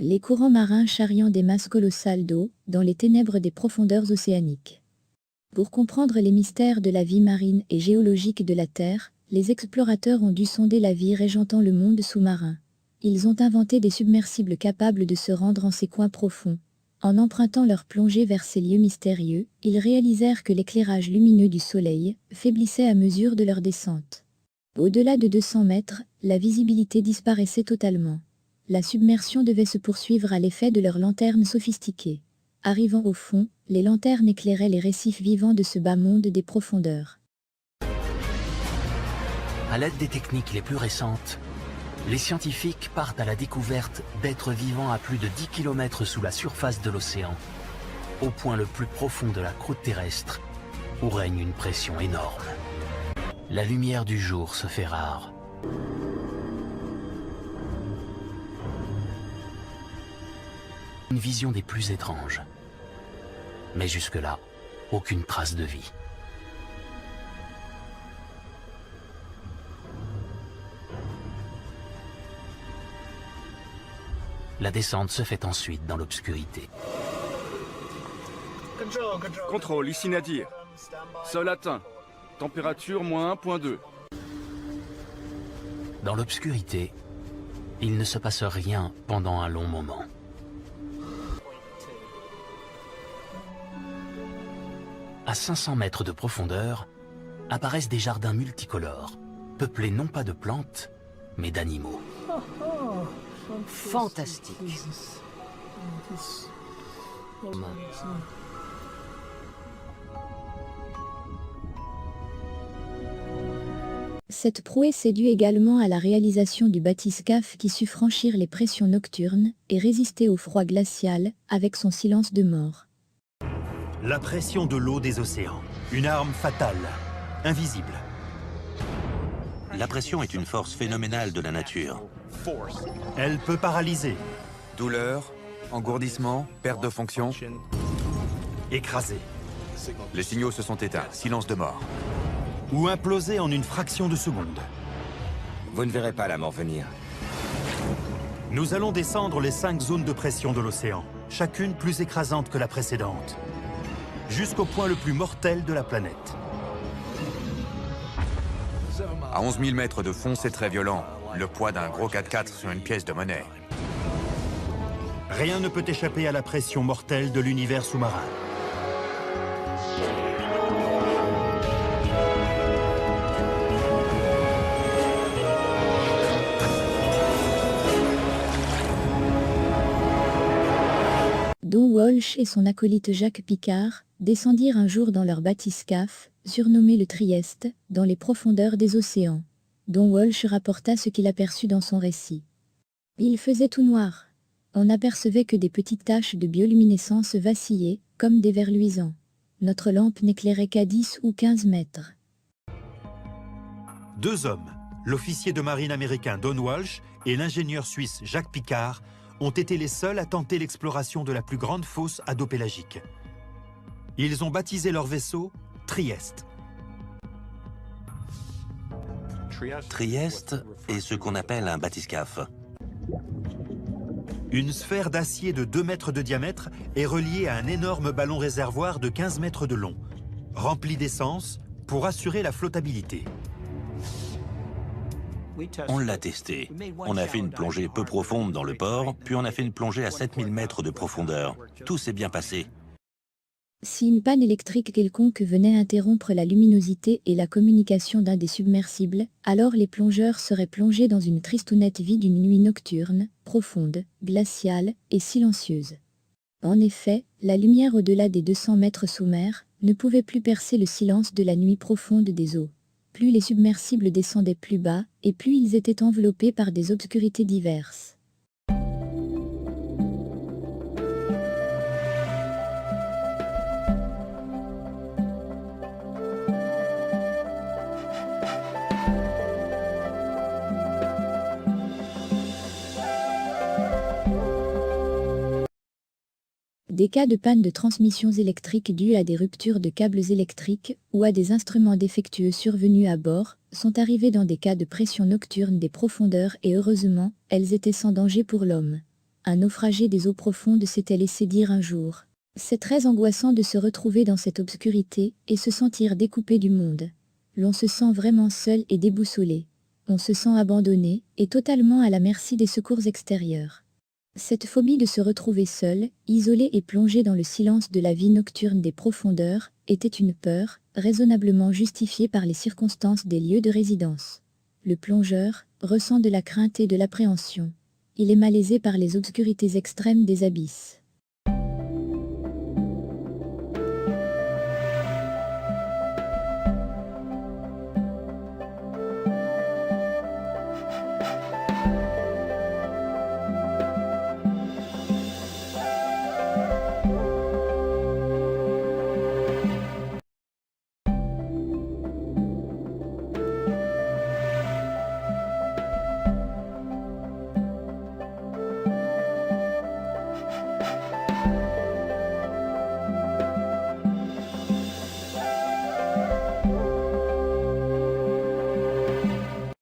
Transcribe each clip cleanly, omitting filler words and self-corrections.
Les courants marins charriant des masses colossales d'eau dans les ténèbres des profondeurs océaniques. Pour comprendre les mystères de la vie marine et géologique de la Terre, les explorateurs ont dû sonder la vie régentant le monde sous-marin. Ils ont inventé des submersibles capables de se rendre en ces coins profonds. En empruntant leur plongée vers ces lieux mystérieux, ils réalisèrent que l'éclairage lumineux du Soleil faiblissait à mesure de leur descente. Au-delà de 200 mètres, la visibilité disparaissait totalement. La submersion devait se poursuivre à l'effet de leurs lanternes sophistiquées. Arrivant au fond, les lanternes éclairaient les récifs vivants de ce bas monde des profondeurs. À l'aide des techniques les plus récentes, les scientifiques partent à la découverte d'êtres vivants à plus de 10 km sous la surface de l'océan, au point le plus profond de la croûte terrestre, où règne une pression énorme. La lumière du jour se fait rare. Une vision des plus étranges. Mais jusque-là, aucune trace de vie. La descente se fait ensuite dans l'obscurité. Contrôle, ici Nadir. Sol atteint. Température moins 1,2. Dans l'obscurité, il ne se passe rien pendant un long moment. À 500 mètres de profondeur, apparaissent des jardins multicolores, peuplés non pas de plantes, mais d'animaux. Fantastique. Cette prouesse est due également à la réalisation du bathyscaphe qui sut franchir les pressions nocturnes et résister au froid glacial avec son silence de mort. La pression de l'eau des océans, une arme fatale, invisible. La pression est une force phénoménale de la nature. Elle peut paralyser, Douleur, engourdissement, perte de fonction. écraser Les signaux se sont éteints. Silence de mort. ou imploser en une fraction de seconde. Vous ne verrez pas la mort venir. Nous allons descendre les 5 zones de pression de l'océan, chacune plus écrasante que la précédente, jusqu'au point le plus mortel de la planète. À 11 000 mètres de fond, c'est très violent. Le poids d'un gros 4x4 sur une pièce de monnaie. Rien ne peut échapper à la pression mortelle de l'univers sous-marin. Don Walsh et son acolyte Jacques Picard descendirent un jour dans leur bathyscaphe, surnommé le Trieste, dans les profondeurs des océans. Don Walsh rapporta ce qu'il aperçut dans son récit. Il faisait tout noir. On n'apercevait que des petites taches de bioluminescence vacillaient, comme des vers luisants. Notre lampe n'éclairait qu'à 10 ou 15 mètres. 2 hommes, l'officier de marine américain Don Walsh et l'ingénieur suisse Jacques Picard, ont été les seuls à tenter l'exploration de la plus grande fosse hadopélagique. Ils ont baptisé leur vaisseau Trieste. Trieste est ce qu'on appelle un bathyscaphe. Une sphère d'acier de 2 mètres de diamètre est reliée à un énorme ballon réservoir de 15 mètres de long, rempli d'essence pour assurer la flottabilité. On l'a testé. On a fait une plongée peu profonde dans le port, puis on a fait une plongée à 7000 mètres de profondeur. Tout s'est bien passé. Si une panne électrique quelconque venait interrompre la luminosité et la communication d'un des submersibles, alors les plongeurs seraient plongés dans une tristounette vie d'une nuit nocturne, profonde, glaciale et silencieuse. En effet, la lumière au-delà des 200 mètres sous mer ne pouvait plus percer le silence de la nuit profonde des eaux. Plus les submersibles descendaient plus bas, et plus ils étaient enveloppés par des obscurités diverses. Des cas de panne de transmissions électriques dues à des ruptures de câbles électriques ou à des instruments défectueux survenus à bord sont arrivés dans des cas de pression nocturne des profondeurs et heureusement, elles étaient sans danger pour l'homme. Un naufragé des eaux profondes s'était laissé dire un jour. C'est très angoissant de se retrouver dans cette obscurité et se sentir découpé du monde. L'on se sent vraiment seul et déboussolé. On se sent abandonné et totalement à la merci des secours extérieurs. Cette phobie de se retrouver seul, isolé et plongé dans le silence de la vie nocturne des profondeurs, était une peur, raisonnablement justifiée par les circonstances des lieux de résidence. Le plongeur ressent de la crainte et de l'appréhension. Il est malaisé par les obscurités extrêmes des abysses.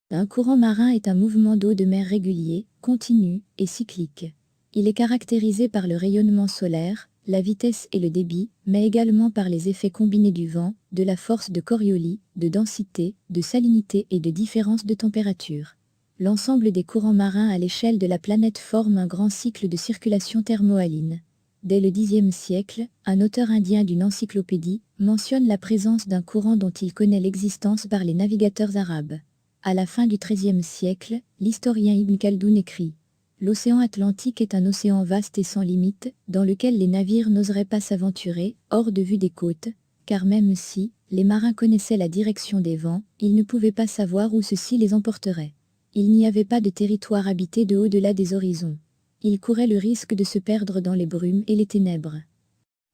Un courant marin est un mouvement d'eau de mer régulier, continu et cyclique. Il est caractérisé par le rayonnement solaire, la vitesse et le débit, mais également par les effets combinés du vent, de la force de Coriolis, de densité, de salinité et de différence de température. L'ensemble des courants marins à l'échelle de la planète forme un grand cycle de circulation thermohaline. Dès le Xe siècle, un auteur indien d'une encyclopédie mentionne la présence d'un courant dont il connaît l'existence par les navigateurs arabes. À la fin du XIIIe siècle, l'historien Ibn Khaldoun écrit « L'océan Atlantique est un océan vaste et sans limite, dans lequel les navires n'oseraient pas s'aventurer, hors de vue des côtes, car même si les marins connaissaient la direction des vents, ils ne pouvaient pas savoir où ceux-ci les emporteraient. Il n'y avait pas de territoire habité de au-delà des horizons. Ils couraient le risque de se perdre dans les brumes et les ténèbres. »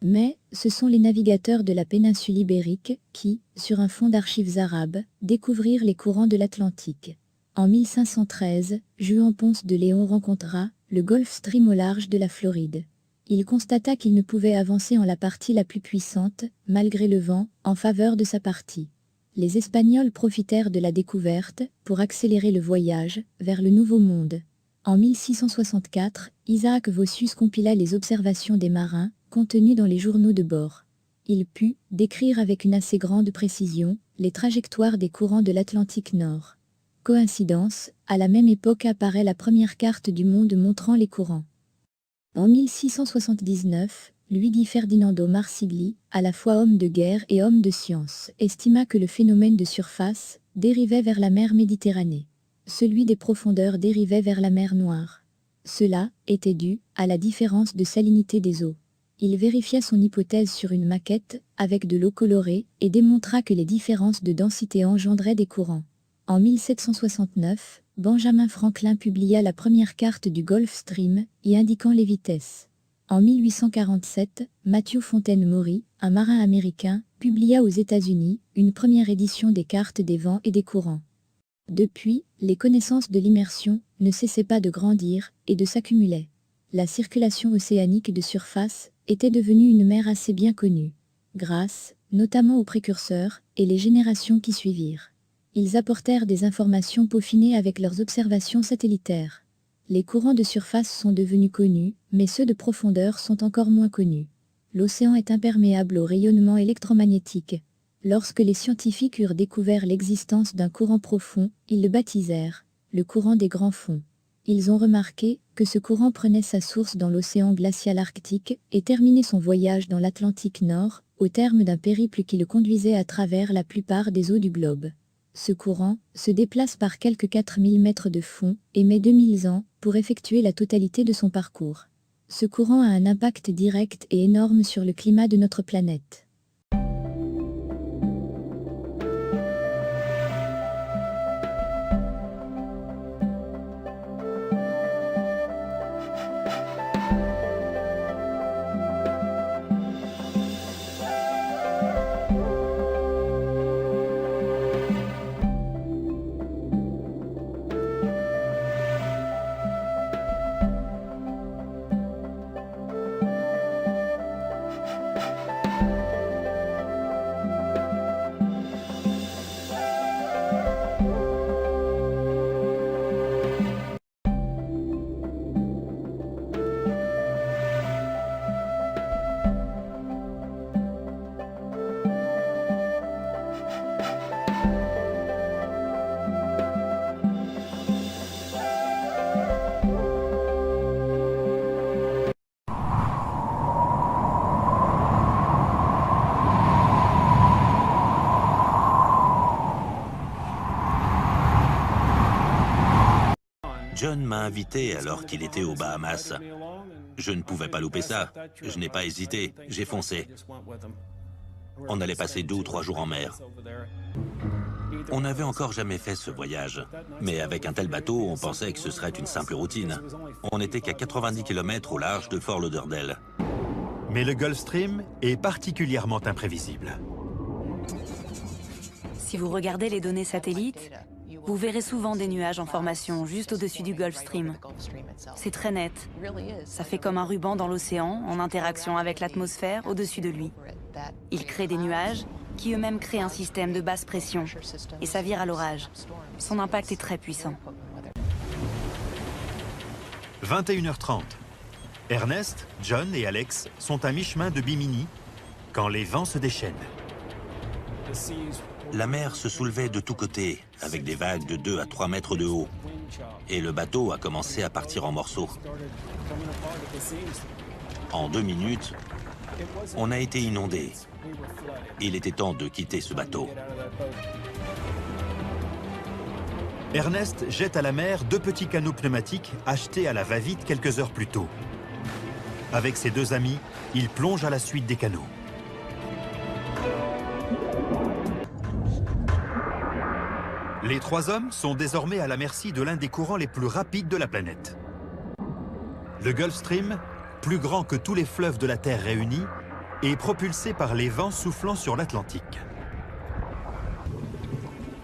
Mais, ce sont les navigateurs de la péninsule ibérique qui, sur un fond d'archives arabes, découvrirent les courants de l'Atlantique. En 1513, Juan Ponce de León rencontra le Gulf Stream au large de la Floride. Il constata qu'il ne pouvait avancer en la partie la plus puissante, malgré le vent, en faveur de sa partie. Les Espagnols profitèrent de la découverte pour accélérer le voyage vers le Nouveau Monde. En 1664, Isaac Vossius compila les observations des marins, contenues dans les journaux de bord. Il put décrire avec une assez grande précision les trajectoires des courants de l'Atlantique Nord. Coïncidence, à la même époque apparaît la première carte du monde montrant les courants. En 1679, Luigi Ferdinando Marsigli, à la fois homme de guerre et homme de science, estima que le phénomène de surface dérivait vers la mer Méditerranée. Celui des profondeurs dérivait vers la mer Noire. Cela était dû à la différence de salinité des eaux. Il vérifia son hypothèse sur une maquette, avec de l'eau colorée, et démontra que les différences de densité engendraient des courants. En 1769, Benjamin Franklin publia la première carte du Gulf Stream, y indiquant les vitesses. En 1847, Matthew Fontaine Maury, un marin américain, publia aux États-Unis une première édition des cartes des vents et des courants. Depuis, les connaissances de l'immersion ne cessaient pas de grandir et de s'accumuler. La circulation océanique de surface était devenue une mer assez bien connue, grâce, notamment aux précurseurs et les générations qui suivirent. Ils apportèrent des informations peaufinées avec leurs observations satellitaires. Les courants de surface sont devenus connus, mais ceux de profondeur sont encore moins connus. L'océan est imperméable au rayonnement électromagnétique. Lorsque les scientifiques eurent découvert l'existence d'un courant profond, ils le baptisèrent le courant des grands fonds. Ils ont remarqué que ce courant prenait sa source dans l'océan glacial arctique et terminait son voyage dans l'Atlantique Nord, au terme d'un périple qui le conduisait à travers la plupart des eaux du globe. Ce courant se déplace par quelques 4000 mètres de fond et met 2000 ans pour effectuer la totalité de son parcours. Ce courant a un impact direct et énorme sur le climat de notre planète. John m'a invité alors qu'il était aux Bahamas. Je ne pouvais pas louper ça. Je n'ai pas hésité, j'ai foncé. On allait passer 2 ou 3 jours en mer. On n'avait encore jamais fait ce voyage. Mais avec un tel bateau, on pensait que ce serait une simple routine. On n'était qu'à 90 km au large de Fort Lauderdale. Mais le Gulf Stream est particulièrement imprévisible. Si vous regardez les données satellites, vous verrez souvent des nuages en formation juste au-dessus du Gulf Stream. C'est très net. Ça fait comme un ruban dans l'océan en interaction avec l'atmosphère au-dessus de lui. Il crée des nuages qui eux-mêmes créent un système de basse pression et ça vire à l'orage. Son impact est très puissant. 21h30. Ernest, John et Alex sont à mi-chemin de Bimini quand les vents se déchaînent. La mer se soulevait de tous côtés, avec des vagues de 2 à 3 mètres de haut. Et le bateau a commencé à partir en morceaux. En 2 minutes, on a été inondés. Il était temps de quitter ce bateau. Ernest jette à la mer 2 petits canots pneumatiques achetés à la va-vite quelques heures plus tôt. Avec ses 2 amis, il plonge à la suite des canots. Les 3 hommes sont désormais à la merci de l'un des courants les plus rapides de la planète. Le Gulf Stream, plus grand que tous les fleuves de la Terre réunis, est propulsé par les vents soufflant sur l'Atlantique.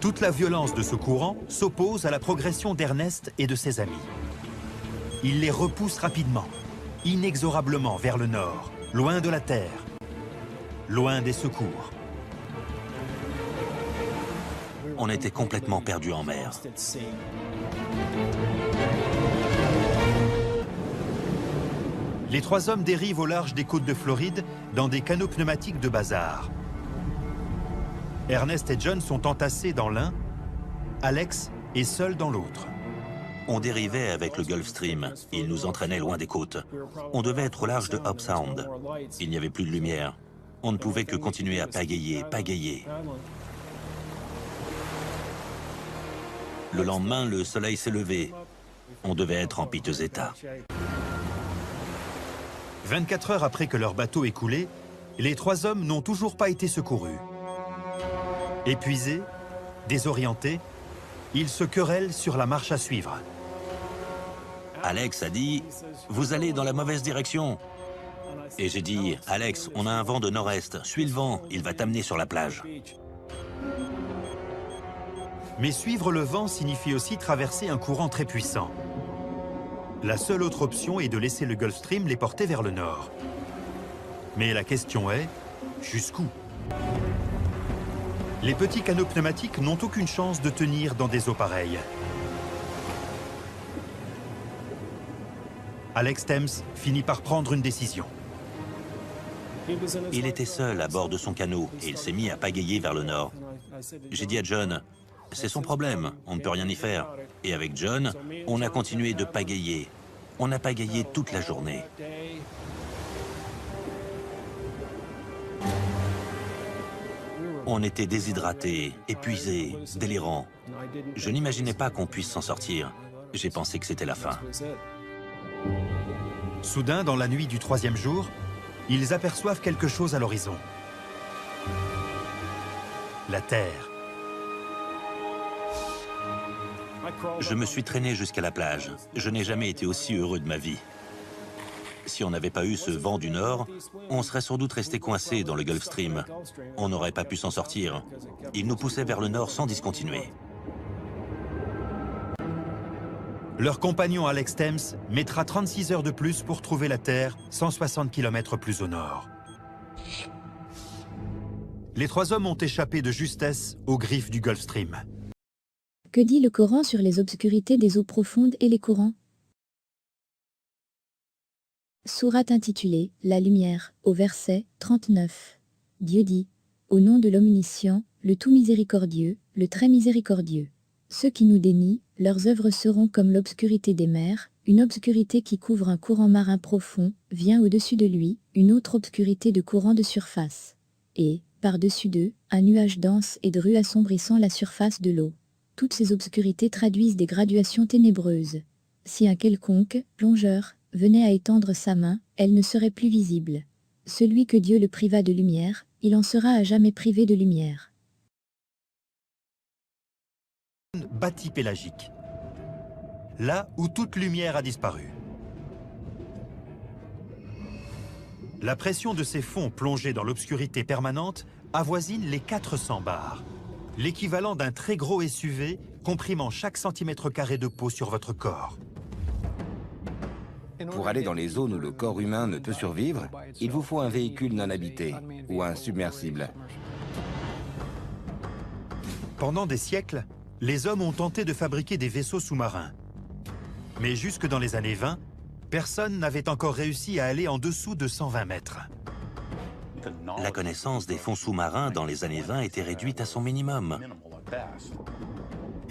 Toute la violence de ce courant s'oppose à la progression d'Ernest et de ses amis. Il les repousse rapidement, inexorablement vers le nord, loin de la Terre, loin des secours. On était complètement perdus en mer. Les 3 hommes dérivent au large des côtes de Floride dans des canots pneumatiques de bazar. Ernest et John sont entassés dans l'un, Alex est seul dans l'autre. On dérivait avec le Gulf Stream. Il nous entraînait loin des côtes. On devait être au large de Hope Sound. Il n'y avait plus de lumière. On ne pouvait que continuer à pagayer, pagayer. Le lendemain, le soleil s'est levé. On devait être en piteux état. 24 heures après que leur bateau est coulé, les 3 hommes n'ont toujours pas été secourus. Épuisés, désorientés, ils se querellent sur la marche à suivre. Alex a dit « Vous allez dans la mauvaise direction ». Et j'ai dit « Alex, on a un vent de nord-est. Suis le vent, il va t'amener sur la plage ». Mais suivre le vent signifie aussi traverser un courant très puissant. La seule autre option est de laisser le Gulf Stream les porter vers le nord. Mais la question est, jusqu'où? Les petits canots pneumatiques n'ont aucune chance de tenir dans des eaux pareilles. Alex Thames finit par prendre une décision. Il était seul à bord de son canot et il s'est mis à pagayer vers le nord. J'ai dit à John, c'est son problème, on ne peut rien y faire. Et avec John, on a continué de pagayer. On a pagayé toute la journée. On était déshydratés, épuisés, délirants. Je n'imaginais pas qu'on puisse s'en sortir. J'ai pensé que c'était la fin. Soudain, dans la nuit du 3e jour, ils aperçoivent quelque chose à l'horizon. La Terre. Je me suis traîné jusqu'à la plage. Je n'ai jamais été aussi heureux de ma vie. Si on n'avait pas eu ce vent du nord, on serait sans doute resté coincé dans le Gulf Stream. On n'aurait pas pu s'en sortir. Il nous poussait vers le nord sans discontinuer. Leur compagnon Alex Thames mettra 36 heures de plus pour trouver la Terre, 160 km plus au nord. Les 3 hommes ont échappé de justesse aux griffes du Gulf Stream. Que dit le Coran sur les obscurités des eaux profondes et les courants? Sourate intitulée « La lumière » au verset 39. Dieu dit « Au nom de l'Omniscient, le tout miséricordieux, le très miséricordieux. Ceux qui nous dénient, leurs œuvres seront comme l'obscurité des mers, une obscurité qui couvre un courant marin profond, vient au-dessus de lui, une autre obscurité de courant de surface. Et, par-dessus d'eux, un nuage dense et de rues assombrissant la surface de l'eau. Toutes ces obscurités traduisent des graduations ténébreuses. Si un quelconque plongeur venait à étendre sa main, elle ne serait plus visible. Celui que Dieu le priva de lumière, il en sera à jamais privé de lumière. Bathypélagique. Là où toute lumière a disparu. La pression de ces fonds plongés dans l'obscurité permanente avoisine les 400 bars, l'équivalent d'un très gros SUV comprimant chaque centimètre carré de peau sur votre corps. Pour aller dans les zones où le corps humain ne peut survivre, il vous faut un véhicule non habité ou un submersible. Pendant des siècles, les hommes ont tenté de fabriquer des vaisseaux sous-marins. Mais jusque dans les années 20, personne n'avait encore réussi à aller en dessous de 120 mètres. La connaissance des fonds sous-marins dans les années 20 était réduite à son minimum.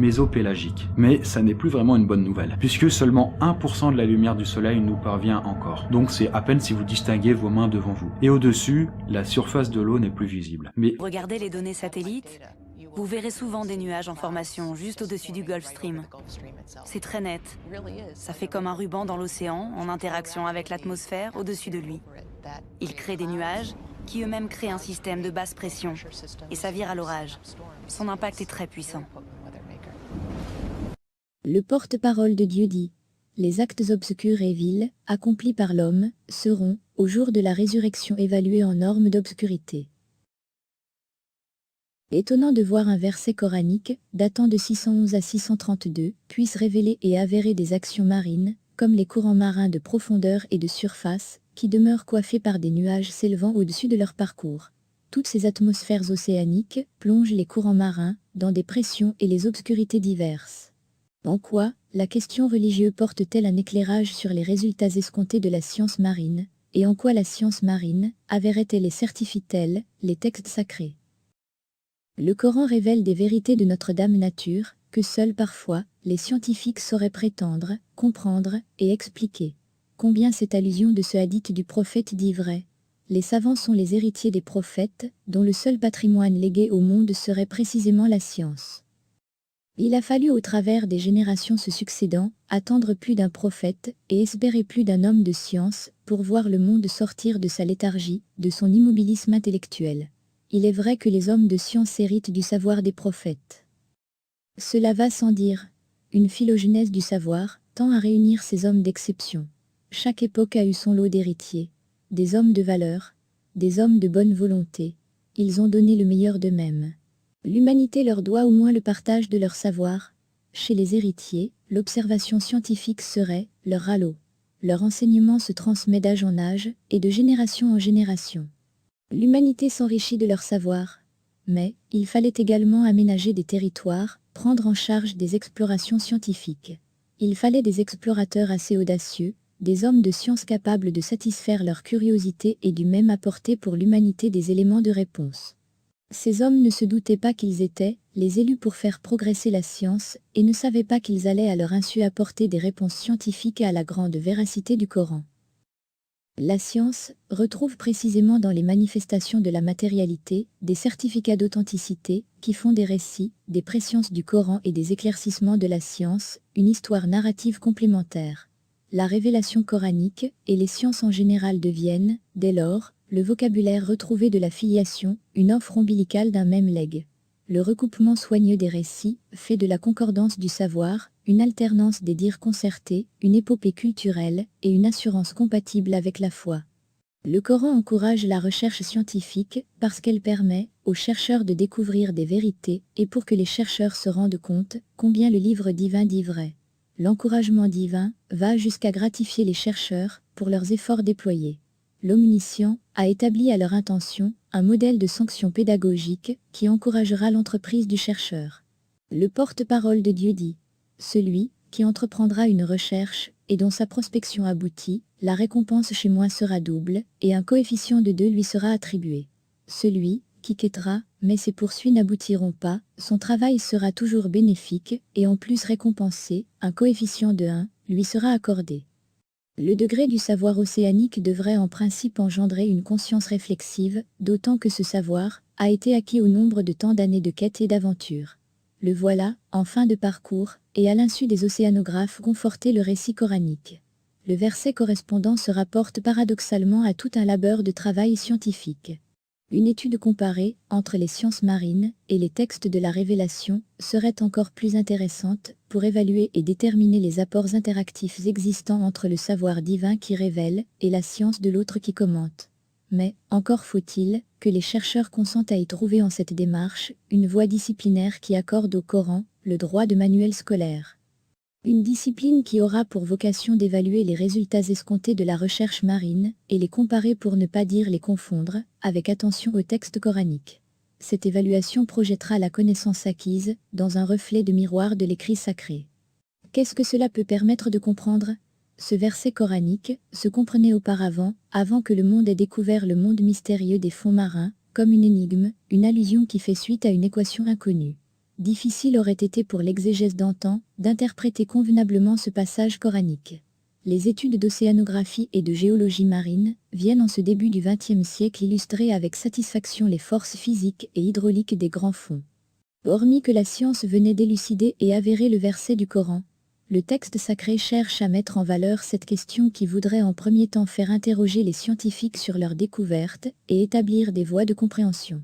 Mésopélagique. Mais ça n'est plus vraiment une bonne nouvelle, puisque seulement 1% de la lumière du soleil nous parvient encore. Donc c'est à peine si vous distinguez vos mains devant vous. Et au-dessus, la surface de l'eau n'est plus visible. Mais Regardez les données satellites, vous verrez souvent des nuages en formation juste au-dessus du Gulf Stream. C'est très net. Ça fait comme un ruban dans l'océan en interaction avec l'atmosphère au-dessus de lui. Il crée des nuages qui eux-mêmes créent un système de basse pression et ça vire à l'orage. Son impact est très puissant. Le porte-parole de Dieu dit « Les actes obscurs et vils, accomplis par l'homme, seront, au jour de la résurrection, évalués en normes d'obscurité. » Étonnant de voir un verset coranique, datant de 611 à 632, puisse révéler et avérer des actions marines, comme les courants marins de profondeur et de surface, qui demeurent coiffés par des nuages s'élevant au-dessus de leur parcours. Toutes ces atmosphères océaniques plongent les courants marins dans des pressions et les obscurités diverses. En quoi, la question religieuse porte-t-elle un éclairage sur les résultats escomptés de la science marine, et en quoi la science marine avérait-elle et certifie-t-elle les textes sacrés? Le Coran révèle des vérités de notre Dame Nature, que seuls parfois, les scientifiques sauraient prétendre, comprendre et expliquer. Combien cette allusion de ce hadith du prophète dit vrai? Les savants sont les héritiers des prophètes, dont le seul patrimoine légué au monde serait précisément la science. Il a fallu au travers des générations se succédant, attendre plus d'un prophète et espérer plus d'un homme de science pour voir le monde sortir de sa léthargie, de son immobilisme intellectuel. Il est vrai que les hommes de science héritent du savoir des prophètes. Cela va sans dire. Une phylogénèse du savoir tend à réunir ces hommes d'exception. Chaque époque a eu son lot d'héritiers, des hommes de valeur, des hommes de bonne volonté. Ils ont donné le meilleur d'eux-mêmes. L'humanité leur doit au moins le partage de leur savoir. Chez les héritiers, l'observation scientifique serait leur halo. Leur enseignement se transmet d'âge en âge et de génération en génération. L'humanité s'enrichit de leur savoir. Mais, il fallait également aménager des territoires, prendre en charge des explorations scientifiques. Il fallait des explorateurs assez audacieux, des hommes de science capables de satisfaire leur curiosité et du même apporter pour l'humanité des éléments de réponse. Ces hommes ne se doutaient pas qu'ils étaient les élus pour faire progresser la science et ne savaient pas qu'ils allaient à leur insu apporter des réponses scientifiques à la grande véracité du Coran. La science retrouve précisément dans les manifestations de la matérialité des certificats d'authenticité qui font des récits, des présciences du Coran et des éclaircissements de la science, une histoire narrative complémentaire. La révélation coranique et les sciences en général deviennent, dès lors, le vocabulaire retrouvé de la filiation, une offre ombilicale d'un même legs. Le recoupement soigneux des récits fait de la concordance du savoir, une alternance des dires concertés, une épopée culturelle et une assurance compatible avec la foi. Le Coran encourage la recherche scientifique parce qu'elle permet aux chercheurs de découvrir des vérités et pour que les chercheurs se rendent compte combien le livre divin dit vrai. L'encouragement divin va jusqu'à gratifier les chercheurs pour leurs efforts déployés. L'Omniscient a établi à leur intention un modèle de sanction pédagogique qui encouragera l'entreprise du chercheur. Le porte-parole de Dieu dit « Celui qui entreprendra une recherche et dont sa prospection aboutit, la récompense chez moi sera double et un coefficient de 2 lui sera attribué. Celui qui quêtera, mais ses poursuites n'aboutiront pas, son travail sera toujours bénéfique et en plus récompensé, un coefficient de 1 lui sera accordé. » Le degré du savoir océanique devrait en principe engendrer une conscience réflexive, d'autant que ce savoir a été acquis au nombre de tant d'années de quête et d'aventure. Le voilà, en fin de parcours, et à l'insu des océanographes conforter le récit coranique. Le verset correspondant se rapporte paradoxalement à tout un labeur de travail scientifique. Une étude comparée entre les sciences marines et les textes de la Révélation serait encore plus intéressante pour évaluer et déterminer les apports interactifs existants entre le savoir divin qui révèle et la science de l'autre qui commente. Mais, encore faut-il que les chercheurs consentent à y trouver en cette démarche une voie disciplinaire qui accorde au Coran le droit de manuel scolaire. Une discipline qui aura pour vocation d'évaluer les résultats escomptés de la recherche marine et les comparer pour ne pas dire les confondre, avec attention au texte coranique. Cette évaluation projettera la connaissance acquise dans un reflet de miroir de l'écrit sacré. Qu'est-ce que cela peut permettre de comprendre ? Ce verset coranique se comprenait auparavant, avant que le monde ait découvert le monde mystérieux des fonds marins, comme une énigme, une allusion qui fait suite à une équation inconnue. Difficile aurait été pour l'exégèse d'antan d'interpréter convenablement ce passage coranique. Les études d'océanographie et de géologie marine viennent en ce début du XXe siècle illustrer avec satisfaction les forces physiques et hydrauliques des grands fonds. Hormis que la science venait d'élucider et avérer le verset du Coran, le texte sacré cherche à mettre en valeur cette question qui voudrait en premier temps faire interroger les scientifiques sur leurs découvertes et établir des voies de compréhension.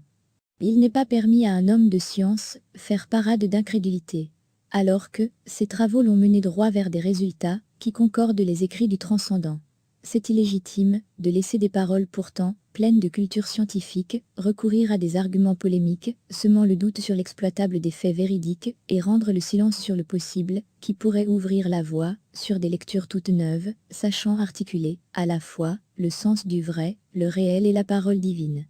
Il n'est pas permis à un homme de science faire parade d'incrédulité, alors que ses travaux l'ont mené droit vers des résultats qui concordent les écrits du transcendant. C'est illégitime de laisser des paroles pourtant pleines de culture scientifique recourir à des arguments polémiques, semant le doute sur l'exploitable des faits véridiques et rendre le silence sur le possible, qui pourrait ouvrir la voie sur des lectures toutes neuves, sachant articuler, à la fois, le sens du vrai, le réel et la parole divine.